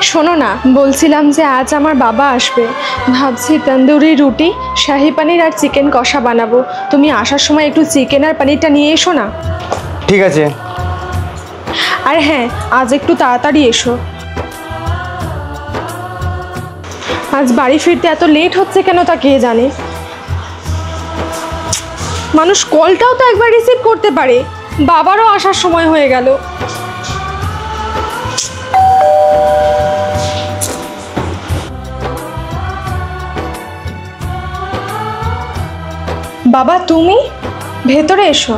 শোনো না, বলছিলাম যে আজ আমার বাবা আসবে, ভাবছি তন্দুরি রুটি, শাহি পানির আর চিকেন কষা বানাবো। তুমি আসার সময় একটু চিকেন আর পানিরটা নিয়ে এসো না। ঠিক আছে। আর হ্যাঁ, আজ একটু তাড়াতাড়ি এসো। আজ বাড়ি ফিরতে এত লেট হচ্ছে কেন তা কে জানে। মানুষ কলটাও তো একবার রিসিভ করতে পারে। বাবারও আসার সময় হয়ে গেল। বাবা, তুমি ভেতরে এসো।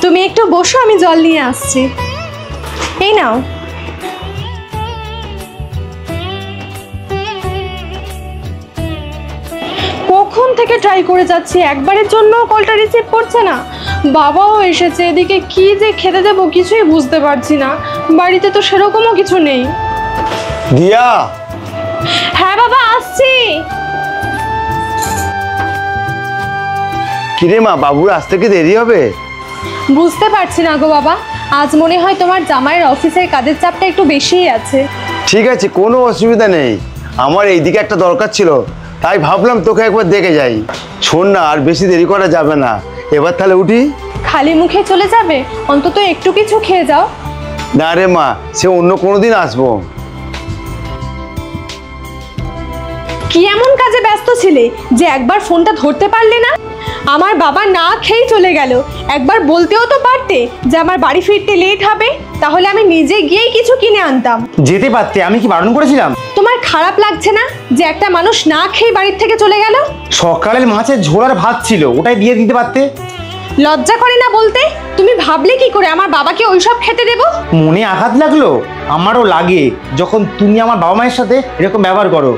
তুমি একটু বসো, আমি জল নিয়ে আসছি। এই নাও। কখন থেকে ট্রাই করে যাচ্ছি, একবারের জন্য কলটা রিসিভ করছে না। বাবাও এসেছে, এদিকে কি যে খেতে দেবো কিছুই বুঝতে পারছি না। বাড়িতে তো সেরকমও কিছু নেই। দিয়া। হ্যাঁ বাবা, আসছি। কিরে মা, বাবুর আসতে কি দেরি হবে? বুঝতে পারছি না গো বাবা, আজ মনে হয় তোমার জামাইয়ের অফিসের কাজের চাপটা একটু বেশিই আছে। ঠিক আছে, কোনো অসুবিধা নেই। আমার এইদিকে একটা দরকার ছিল, তাই ভাবলাম তোকে একবার দেখে যাই। শোন না, আর বেশি দেরি করা যাবে না, এবার তাহলে উঠি। খালি মুখে চলে যাবে? অন্তত একটু কিছু খেয়ে যাও। না রে মা, সে অন্য কোনো দিন আসবো। কি এমন কাজে ব্যস্ত ছিলে যে একবার ফোনটা ধরতে পারলে না? আমার বাবা না খেয়েই চলে গেল। একবার বলতেও তো পারতে যে আমার বাড়ি ফিরতে লেট হবে, তাহলে আমি নিজে গিয়েই কিছু কিনে আনতাম। যেতে পারতে, আমি কি বারণ করেছিলাম? তোমার খারাপ লাগছে না যে একটা মানুষ না খেয়ে বাড়ির থেকে চলে গেল? সকালের মাছের ঝোল আর ভাত ছিল, ওটাই দিয়ে দিতে পারতে। লজ্জা করে না বলতে? তুমি ভাবলে কি করে আমার বাবাকে ওইসব খেতে দেবো? মনে আঘাত লাগলো? আমারও লাগে যখন তুমি আমার বাবা মায়ের সাথে এরকম ব্যবহার করো।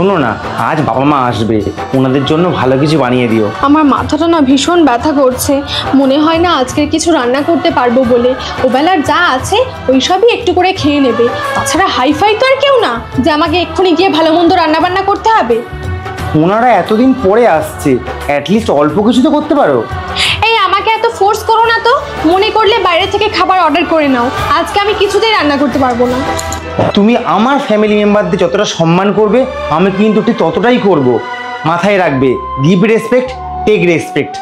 শোনো না, আজ বাবা মা আসবে, ওনাদের জন্য ভালো কিছু বানিয়ে দিও। আমার মাথাটা না ভীষণ ব্যথা করছে। মনে হয় না আজকে কিছু রান্না করতে পারবো বলে। ওবেলার যা আছে ওই সবই একটু করে খেয়ে নেবে। তাছাড়া হাইফাই তো আর কেউ না যে আমাকে এক্ষুনি গিয়ে ভালো মন্দ রান্না বান্না করতে হবে। ওনারা এতদিন পরে আসছে, অ্যাটলিস্ট অল্প কিছু তো করতে পারো। এই আমাকে এত ফোর্স করো না তো। মনে করলে বাইরে থেকে খাবার অর্ডার করে নাও। আজকে আমি কিছুতেই রান্না করতে পারবো না। তুমি আমার ফ্যামিলি মেম্বারদের যতটা সম্মান করবে, আমি কিন্তু ঠিক ততটাই করব। মাথায় রাখবে, গিভ রেসপেক্ট, টেক রেসপেক্ট।